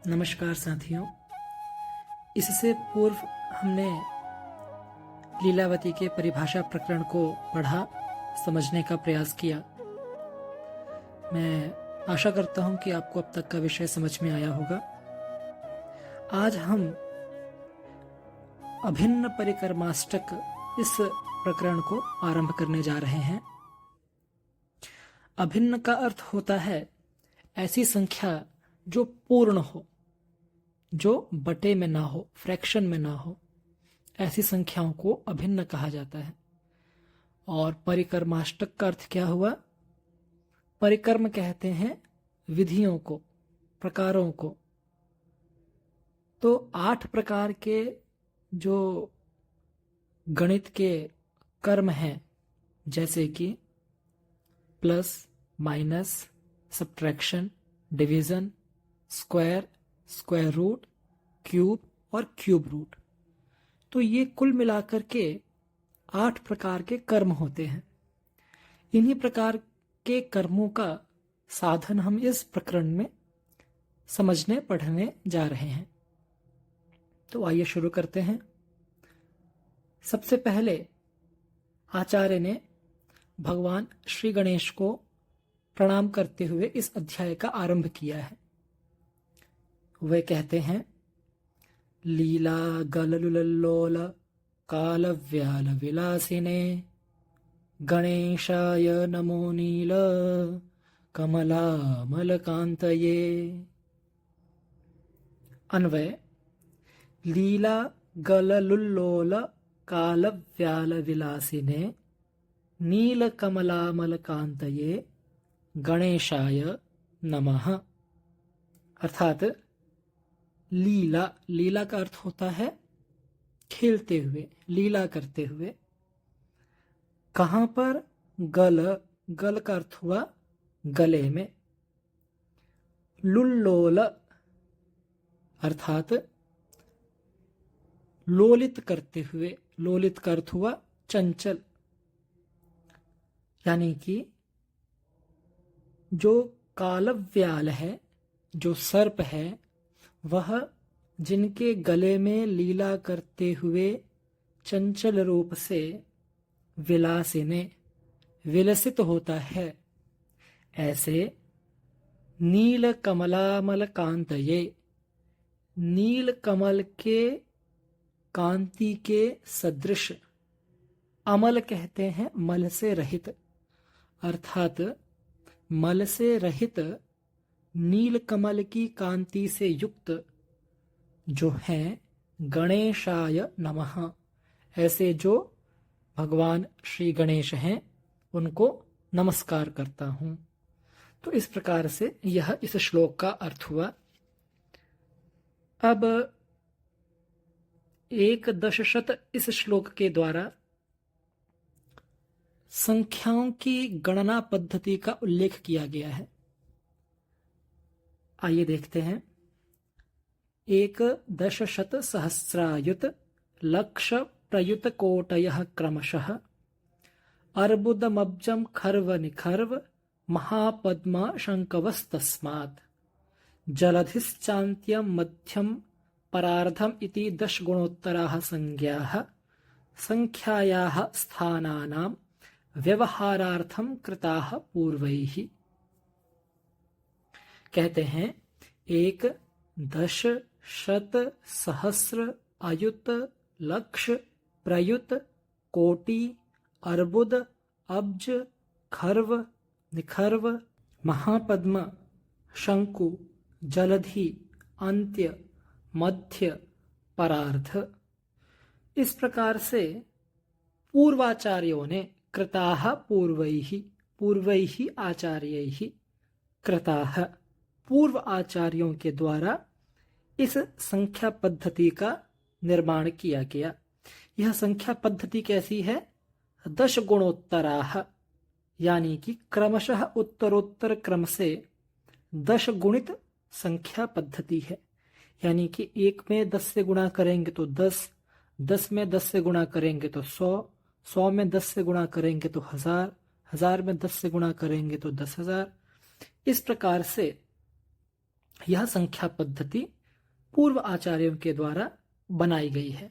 नमस्कार साथियों। इससे पूर्व हमने लीलावती के परिभाषा प्रकरण को पढ़ा, समझने का प्रयास किया। मैं आशा करता हूं कि आपको अब तक का विषय समझ में आया होगा। आज हम अभिन्न परिकर्माष्टक इस प्रकरण को आरंभ करने जा रहे हैं। अभिन्न का अर्थ होता है ऐसी संख्या जो पूर्ण हो, जो बटे में ना हो, फ्रैक्शन में ना हो, ऐसी संख्याओं को अभिन्न कहा जाता है। और परिकर्माष्टक का अर्थ क्या हुआ? परिकर्म कहते हैं विधियों को, प्रकारों को। तो 8 प्रकार के जो गणित के कर्म हैं, जैसे कि plus, minus, subtraction, division, square, square root, cube और क्यूब रूट, तो ये कुल मिलाकर के 8 प्रकार के कर्म होते हैं। इन्हीं प्रकार के कर्मों का साधन हम इस प्रकरण में समझने पढ़ने जा रहे हैं। तो आइए शुरू करते हैं। सबसे पहले आचार्य ने भगवान श्री गणेश को प्रणाम करते हुए इस अध्याय का आरंभ किया है। वे कहते हैं, लीला गललुल्लोल काल व्याल विलासिने गणेशाय नमो नील कमलामल कांतये। अन्वय: लीला गललुल्लोल काल व्याल विलासिने नील कमलामल कांतये गणेशाय नमः। अर्थात लीला, लीला का अर्थ होता है खेलते हुए, लीला करते हुए। कहां पर? गल, गल का अर्थ हुआ गले में। लुल्लोल अर्थात लोलित करते हुए, लोलित का अर्थ हुआ चंचल। यानी कि जो कालव्याल है, जो सर्प है, वह जिनके गले में लीला करते हुए चंचल रूप से विलासिने, विलसित होता है, ऐसे नील कमलामल कांतये, नील कमल के कांति के सदृश। अमल कहते हैं मल से रहित, अर्थात मल से रहित नील कमल की कांति से युक्त जो हैं गणेशाय नमः, ऐसे जो भगवान श्री गणेश हैं उनको नमस्कार करता हूं। तो इस प्रकार से यह इस श्लोक का अर्थ हुआ। अब 1/10 इस श्लोक के द्वारा संख्याओं की गणना पद्धति का उल्लेख किया गया है। आइए देखते हैं। 1/10 सहस्रायुत लक्ष प्रयुत कोटयः क्रमशः अर्बुदमब्जम खर्व निखर्व महापद्मा शंकवस्तस्मात् जलधिश्चान्त्यं मध्यम परार्धम इति 10 गुणोत्तराः संज्ञाः संख्यायाः स्थानानां व्यवहारार्थम कृताः पूर्वैः। कहते हैं 1/10 सहस्र अयुत लक्ष प्रयुत कोटि अर्बुद अब्ज खर्व निखर्व महापद्म शंकु जलधि अंत्य मध्य परार्ध। इस प्रकार से पूर्वाचार्यों ने कृताः पूर्वैः, पूर्वैः आचार्यैः कृताः, पूर्व आचार्यों के द्वारा इस संख्या पद्धति का निर्माण किया गया। यह संख्या पद्धति कैसी है? 10 गुणोत्तराः, यानी कि क्रमशः उत्तरोत्तर क्रम से 10 गुणित संख्या पद्धति है। यानी कि 1 में 10 से गुणा करेंगे तो 10, 10 में 10 से गुणा करेंगे तो 100, 100 में 10 से गुणा करेंगे तो 1000, 1000 में 10 से गुणा करेंगे तो 10,000। इस प्रकार से यह संख्या पद्धति पूर्व आचार्यों के द्वारा बनाई गई है।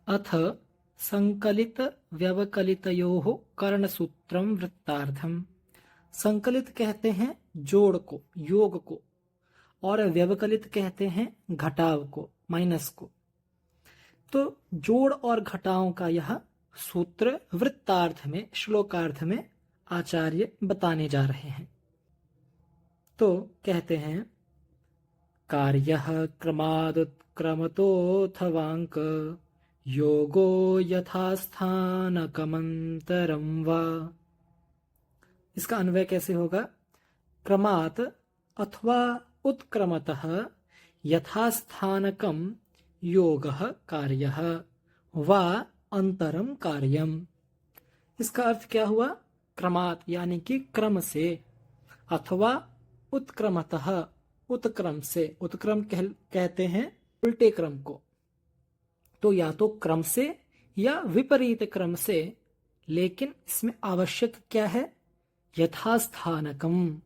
अथ संकलित व्यवकलितयोः करणसूत्रम वृत्तार्थम। संकलित कहते हैं जोड़ को, योग को, और व्यवकलित कहते हैं घटाव को, माइनस को। तो जोड़ और घटाओं का यह सूत्र वृत्तार्थ में, श्लोकार्थ में आचार्य बताने जा रहे हैं। तो कहते हैं कार्यः क्रमादुत्क्रमतोऽथवाङ्क योगो यथास्थानकमन्तरं वा। इसका अन्वय कैसे होगा? क्रमात् अथवा उत्क्रमतः यथास्थानकं योगः कार्यः वा अंतरम कार्यम। इसका अर्थ क्या हुआ? क्रमात् यानी कि क्रम से, अथवा उत्क्रमतः उत्क्रम से। उत्क्रम कहते हैं उल्टे क्रम को। तो या तो क्रम से या विपरीत क्रम से, लेकिन इसमें आवश्यक क्या है? यथास्थानकम,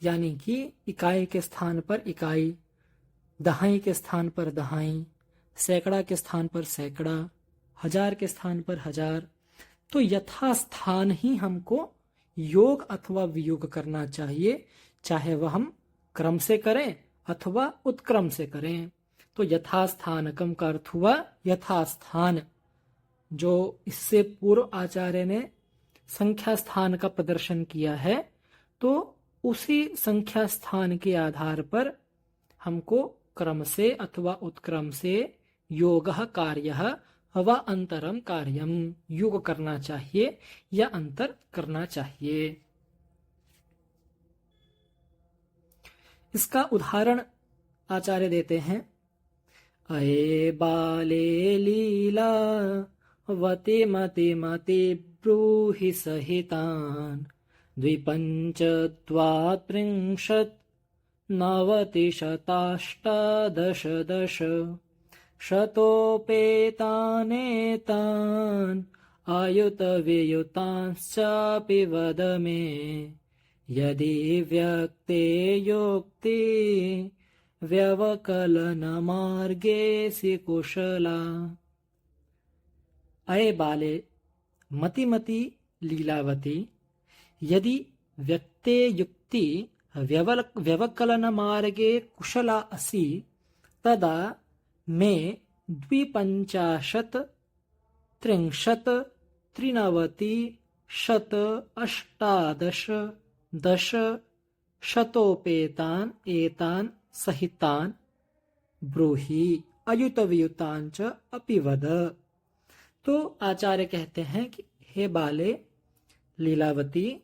यानी कि इकाई के स्थान पर इकाई, दहाई के स्थान पर दहाई, सैकड़ा के स्थान पर सैकड़ा, हजार के स्थान पर हजार। तो यथास्थान ही हमको योग अथवा वियोग करना चाहिए, चाहे वह हम क्रम से करें अथवा उत्क्रम से करें। तो यथास्थानकम का अर्थ हुआ यथास्थान। जो इससे पूर्व आचार्य ने संख्या स्थान का प्रदर्शन किया है, तो उसी संख्या स्थान के आधार पर हमको क्रम से अथवा उत्क्रम से योगः कार्यः व अंतरम कार्यम, योग करना चाहिए या अंतर करना चाहिए। इसका उदाहरण आचार्य देते हैं। अये बाले लीला वते मते मते ब्रूहि सहितान् द्विपञ्चत्वात्रिंशत् नवति शताष्टादश दश शतोपेतानेतान् आयुत वियुतांश्चापि वद मे यदि व्यक्ते योक्ति व्यवकलन मार्गेऽसि कुशला। अये बाले मति मति लीलावती, यदि व्यक्ते युक्ति व्यवकलन मार्गे कुशला असि तदा मे 250 30 93 100 10 शतोपेतान् एतान् सहितान् ब्रूहि अयुतवियुतान् च अपि वद। तो आचार्य कहते हैं कि हे बाले लीलावती,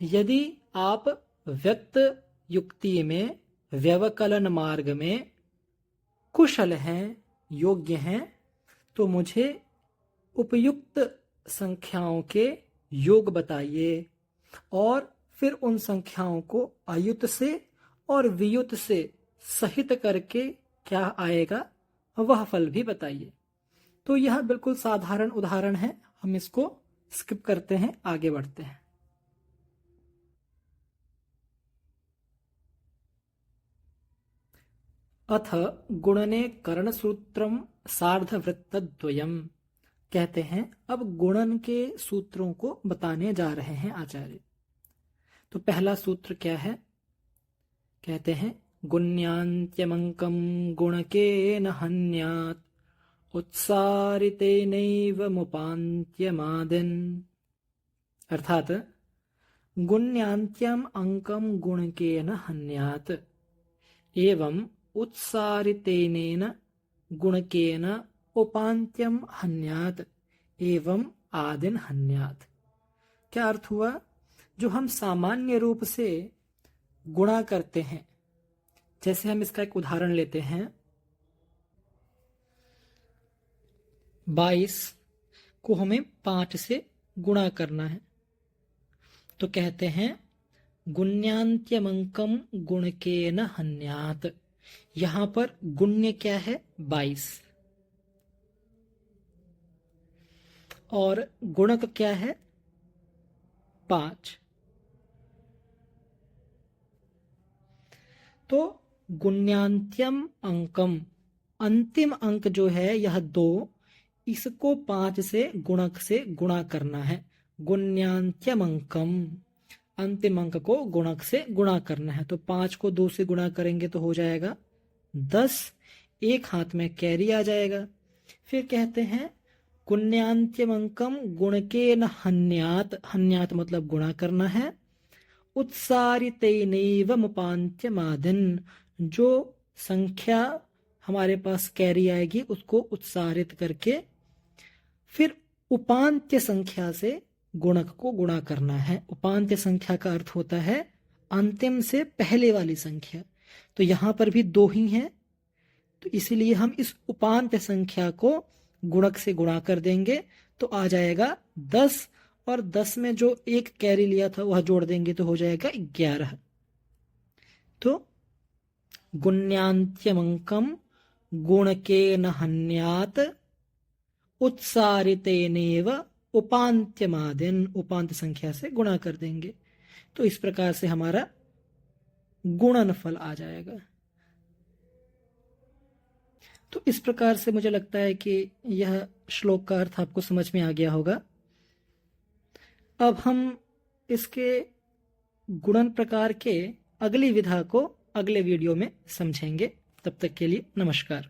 यदि आप व्यक्त युक्ति में, व्यवकलन मार्ग में कुशल हैं, योग्य हैं, तो मुझे उपयुक्त संख्याओं के योग बताइए, और फिर उन संख्याओं को अयुत से और वियुत से सहित करके क्या आएगा वह फल भी बताइए। तो यह बिल्कुल साधारण उदाहरण है, हम इसको स्किप करते हैं, आगे बढ़ते हैं। अथ गुणने करणसूत्रम सार्धवृत्तद्वयम्। कहते हैं अब गुणन के सूत्रों को बताने जा रहे हैं आचार्य। तो पहला सूत्र क्या है? कहते हैं गुण्यान्त्यमंकम गुणकेन हन्यात् उत्सारितेनैव मुपान्त्यमादिन्। अर्थात गुण्यान्त्यम अंकम गुणकेन हन्यात् एवं उत्सारितेनेन गुणकेन उपान्त्यम हन्यात् एवं आदिन हन्यात्। क्या अर्थ हुआ? जो हम सामान्य रूप से गुणा करते हैं, जैसे हम इसका एक उदाहरण लेते हैं, 22 को हमें 5 से गुणा करना है। तो कहते हैं गुण्यान्त्यमंकम गुणकेन हन्यात्। यहां पर गुण्य क्या है? 22, और गुणक क्या है? 5। तो गुण्यान्त्यम अंकम, अंतिम अंक जो है यह 2, इसको 5 से गुणक से गुणा करना है। गुण्यान्त्यम अंकम, अंतिम अंक को गुणक से गुणा करना है। तो 5 को 2 से गुणा करेंगे तो हो जाएगा 10, एक हाथ में कैरी आ जाएगा। फिर कहते हैं गुण्यान्त्यम अंकम गुणकेन हन्यात, हन्यात मतलब गुणा करना है। उत्सारितेनैव मुपान्त्यमादिन, जो संख्या हमारे पास कैरी आएगी उसको उत्सारित करके फिर उपांत्य संख्या से गुणक को गुणा करना है। उपांत्य संख्या का अर्थ होता है अंतिम से पहले वाली संख्या। तो यहां पर भी 2 ही है, तो इसीलिए हम इस उपांत्य संख्या को गुणक से गुणा कर देंगे तो आ जाएगा 10, और 10 में जो एक कैरी लिया था वह जोड़ देंगे तो हो जाएगा 11। तो गुण्यान्त्यमंकम गुणकेन हन्यात उत्सारितेनेव उपान्त्यमादिन, उपांत्य संख्या से गुणा कर देंगे। तो इस प्रकार से हमारा गुणनफल आ जाएगा। तो इस प्रकार से मुझे लगता है कि यह श्लोक का अर्थ आपको समझ में आ गया होगा। अब हम इसके गुणन प्रकार के अगली विधा को अगले वीडियो में समझेंगे। तब तक के लिए नमस्कार।